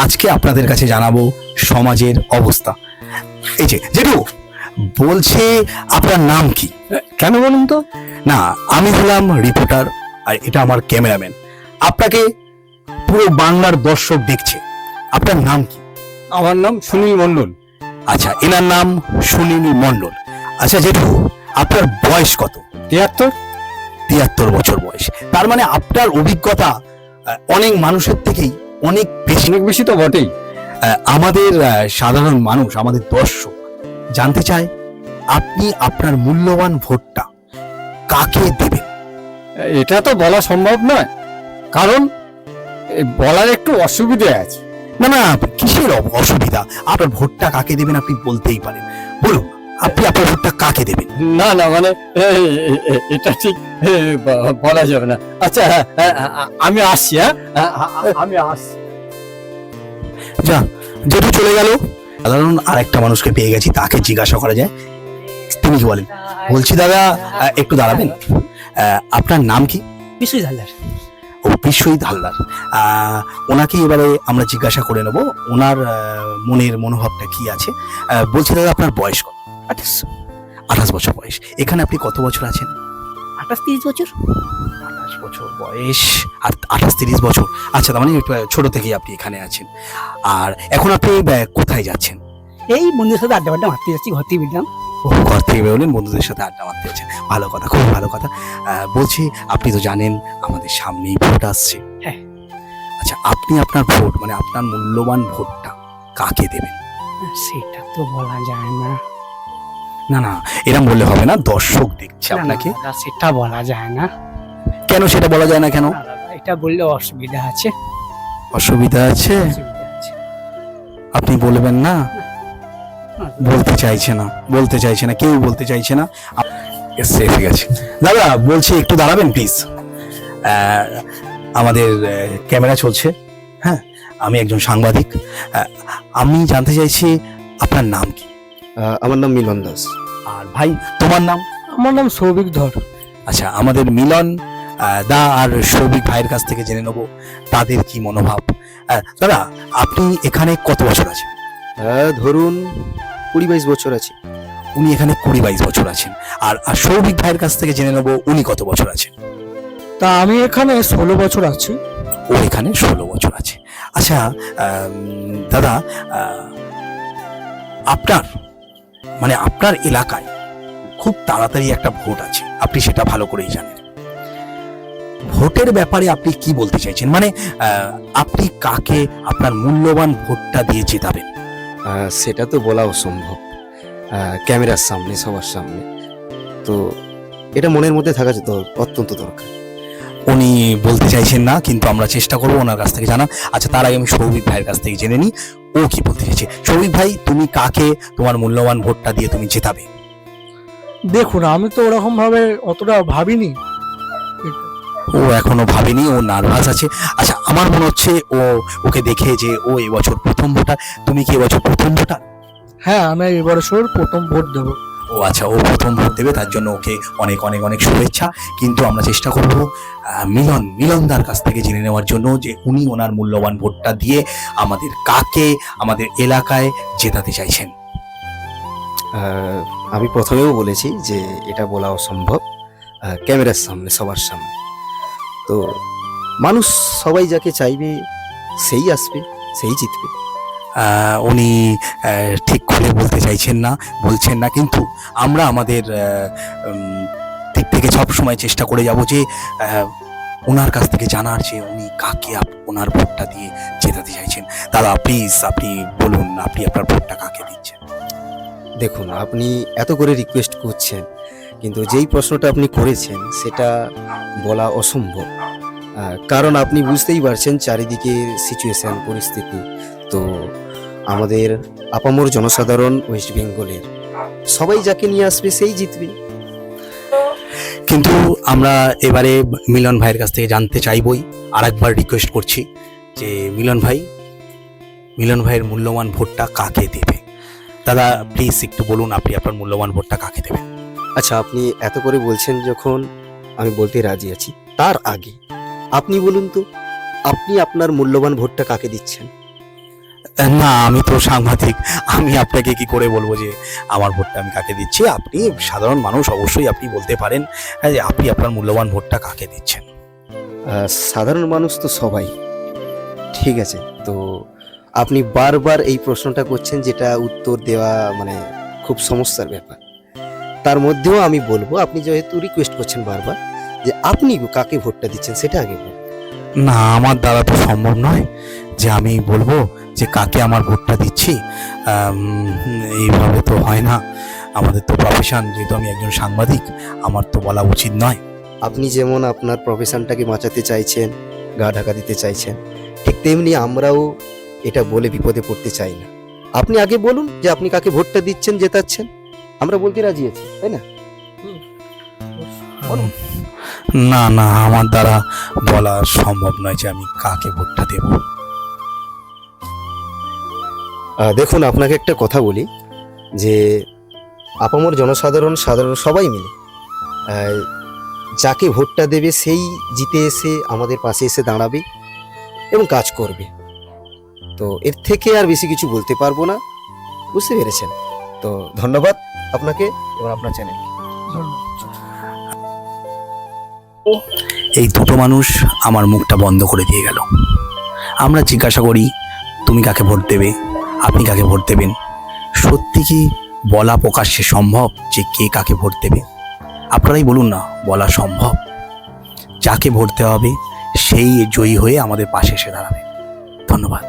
আজকে আপনাদের কাছে জানাবো সমাজের অবস্থা। এই যে জেঠু বলছে, আপনার নাম কি? কেন বলুন তো? না, আমি হলাম রিপোর্টার আর এটা আমার ক্যামেরাম্যান। আপনাকে পুরো বাংলার দর্শক দেখছে। আপনার নাম কি? আমার নাম সুনীল মণ্ডল। আচ্ছা, এনার নাম সুনীল মণ্ডল। আচ্ছা জেঠু, আপনার বয়স কত? 73। 73 বছর বয়স। তার মানে আপনার অভিজ্ঞতা অনেক মানুষের থেকেই অনেক বেশি। অনেক বেশি তো বটেই। আমাদের সাধারণ মানুষ, আমাদের দর্শক জানতে চায় আপনি আপনার মূল্যবান ভোটটা কাকে দেবেন? এটা তো বলা সম্ভব নয়, কারণ বলার একটু অসুবিধা আছে। না না, কিসের অসুবিধা? আপনার ভোটটা কাকে দেবেন আপনি বলতেই পারেন। বলুন, আপনি আপনার ভোটটা কাকে দেবেন? না না, মানে এটা ঠিক বলা যাবে না। আচ্ছা, আমি আসছি। আমি আসছি। যা, যেটু চলে গেল। সাধারণ আরেকটা মানুষকে পেয়ে গেছি, তাকে জিজ্ঞাসা করা যায়। তিনি কি বলেন? বলছি দাদা, একটু দাঁড়াবেন। আপনার নাম কি? বিশ্বজিৎ হালদার। ও, বিশ্বজিৎ হালদার। ওনাকে এবারে আমরা জিজ্ঞাসা করে নেব ওনার মনের মনোভাবটা কি আছে। বলছি দাদা, আপনার বয়স কত? 28। 28 বছর বয়স। এখানে আপনি কত বছর আছেন? 28-30 বছর। 28 বছর বয়স আর 28-30 বছর। আচ্ছা, তার মানে ছোট থেকেই আপনি এখানে আছেন। আর এখন আপনি কোথায় যাচ্ছেন? এই বন্ধুদের সাথে আড্ডা মারতে যাচ্ছি, ঘর থেকে বেরলাম। ও, ঘর থেকে বেরোলেন, বন্ধুদের সাথে আড্ডা মারতে যাচ্ছেন। ভালো কথা, খুব ভালো কথা। বলছি, আপনি তো জানেন আমাদের সামনেই ভোট আসছে। হ্যাঁ। আচ্ছা, আপনি আপনার ভোট মানে আপনার মূল্যবান ভোটটা কাকে দেবেন? সেটা তো বলা যায় না। না না, এরকম বললে হবে না, দর্শক দেখছে না, না, আপনাকে। দাদা, সেটা বলা যায় না। কেন সেটা বলা যায় না কেন? না, দাদা, এটা বললে অসুবিধা আছে। অসুবিধা আছে? অসুবিধা আছে। আপনি বলবেন না? না, বলতে চাইছে না, বলতে চাইছে না, কেউ বলতে চাইছে না। এসে গেছে। দাদা বলছি, একটু দাঁড়াবেন প্লিজ। আমাদের ক্যামেরা চলছে। হ্যাঁ, আমি একজন সাংবাদিক। আমি জানতে চাইছি আপনার নাম কি? আমার নাম মিলন দাস। আর ভাই, তোমার নাম? আমার নাম সৌভিক ধর। আচ্ছা, আমাদের মিলন দা আর সৌভিক ভাইয়ের কাছ থেকে জেনে নেবো তাদের কি মনোভাব। দাদা, আপনি এখানে কত বছর আছেন? ধরুন 20-22 বছর আছে। উনি এখানে 20-22 বছর আছেন। আর আর সৌভিক ভাইয়ের কাছ থেকে জেনে নেবো উনি কত বছর আছেন। তা আমি এখানে 16 বছর আছি। ও এখানে 16 বছর আছে। আচ্ছা দাদা, আপনার মানে আপনার এলাকায় খুব তাড়াতাড়ি একটা ভোট আছে, আপনি সেটা ভালো করেই জানেন। ভোটের ব্যাপারে আপনি কি বলতে চাইছেন? মানে আপনি কাকে আপনার মূল্যবান ভোটটা দিয়ে জেতাবেন? সেটা তো বলা অসম্ভব ক্যামেরার সামনে, সবার সামনে। তো এটা মনের মধ্যে থাকা অত্যন্ত দরকার। উনি বলতে চাইছেন না, কিন্তু আমরা চেষ্টা করবো ওনার কাছ থেকে জানা। আচ্ছা, তার আগে আমি সৌভিক ভাইয়ের কাছ থেকে জেনে নিই ও কি বলতে চাইছে। সৌভিক ভাই, তুমি কাকে তোমার মূল্যবান ভোটটা দিয়ে তুমি জেতাবে? দেখুন, আমি তো ওরকম ভাবে অতটা ভাবিনি। ও এখনো ভাবেনি, ও নার্ভাস আছে। আচ্ছা, আমার মনে হচ্ছে ওকে দেখে যে ও এবছর প্রথম ভোটার। তুমি কি এবছর প্রথম ভোটার? হ্যাঁ, আমি এবছর প্রথম ভোট দেবো। ও আচ্ছা, ও প্রথম ভোট দেবে, তার জন্য ওকে অনেক অনেক অনেক শুভেচ্ছা। কিন্তু আমরা চেষ্টা করব মিলনদার কাছ থেকে জেনে নেওয়ার জন্য যে উনি ওনার মূল্যবান ভোটটা দিয়ে আমাদের কাকে আমাদের এলাকায় জেতাতে চাইছেন। আমি প্রথমেও বলেছি যে এটা বলা অসম্ভব ক্যামেরার সামনে, সবার সামনে। তো মানুষ সবাই যাকে চাইবে সেই আসবে, সেই জিতবে। উনি ঠিক খুলে বলতে চাইছেন না, বলছেন না, কিন্তু আমরা আমাদের দিক থেকে সবসময় চেষ্টা করে যাব যে ওনার কাছ থেকে জানার যে উনি কাকে ওনার ভোটটা দিয়ে জেতাতে চাইছেন। দাদা প্লিজ, আপনি বলুন, আপনি আপনার ভোটটা কাকে দিচ্ছেন? দেখুন, আপনি এত করে রিকোয়েস্ট করছেন, কিন্তু যেই প্রশ্নটা আপনি করেছেন সেটা বলা অসম্ভব। কারণ আপনি বুঝতেই পারছেন চারিদিকের সিচুয়েশন, পরিস্থিতি। তো আমাদের আপামর জনসাধারণ ওয়েস্ট বেঙ্গলের সবাই যাকে নিয়ে আসবে সেই জিতবে। কিন্তু আমরা এবারে মিলন ভাইয়ের কাছ থেকে জানতে চাইবই, আর একবার রিকোয়েস্ট করছি যে মিলন ভাইয়ের মূল্যবান ভোটটা কাকে দেবে। দাদা প্লিজ একটু বলুন, আপনি আপনার মূল্যবান ভোটটা কাকে দেবেন? আচ্ছা, আপনি এত করে বলছেন যখন, আমি বলতে রাজি আছি। তার আগে আপনি বলুন তো, আপনি আপনার মূল্যবান ভোটটা কাকে দিচ্ছেন? না, আমি তো সাংবাদিক, আমি আপনাকে কি করে বলবো যে আমার ভোটটা আমি কাকে দিচ্ছি? আপনি সাধারণ মানুষ, অবশ্যই আপনি বলতে পারেন যে আপনি আপনার মূল্যবান ভোটটা কাকে দিচ্ছেন। সাধারণ মানুষ তো সবাই, ঠিক আছে। তো আপনি বারবার এই প্রশ্নটা করছেন, যেটা উত্তর দেওয়া মানে খুব সমস্যার ব্যাপার। তার মধ্যেও আমি বলবো, আপনি যেহেতু রিকোয়েস্ট করছেন বারবার, যে আপনি কাকে ভোটটা দিচ্ছেন সেটা আগে বলুন। না, আমার দ্বারা তো সম্ভব নয় যে আমি বলবো যে কাকে আমার ভোটটা দিচ্ছি। এইভাবে তো হয় না, আমাদের তো প্রফেশন, যেহেতু আমি একজন সাংবাদিক, আমার তো বলা উচিত নয়। আপনি যেমন আপনার প্রফেশনটাকে বাঁচাতে চাইছেন, গা ঢাকা দিতে চাইছেন, ঠিক তেমনি আমরাও এটা বলে বিপদে পড়তে চাই না। আপনি আগে বলুন যে আপনি কাকে ভোটটা দিচ্ছেন, জেতাচ্ছেন, আমরা বলতে রাজি আছি, তাই না? না না, আমার দ্বারা বলা সম্ভব নয় যে আমি কাকে ভোটটা দেব। দেখুন, আপনাকে একটা কথা বলি, যে আপামর জনসাধারণ সবাই মিলে যাকে ভোটটা দেবে সেই জিতে এসে আমাদের পাশে এসে দাঁড়াবে এবং কাজ করবে। তো এর থেকে আর বেশি কিছু বলতে পারবো না, বুঝতে পেরেছেন? তো ধন্যবাদ আপনাকে এবং আপনার চ্যানেলকে। এই দুটো মানুষ আমার মুখটা বন্ধ করে দিয়ে গেল। আমরা জিজ্ঞাসা করি তুমি কাকে ভোট দেবে, আপনি কাকে ভোট দেবেন। সত্যি কি বলা প্রকাশ্যে সম্ভব যে কে কাকে ভোট দেবে? আপনারাই বলুন না, বলা সম্ভব। যাকে ভোট দেওয়া হবে সেই জয়ী হয়ে আমাদের পাশে এসে দাঁড়াবে। ধন্যবাদ।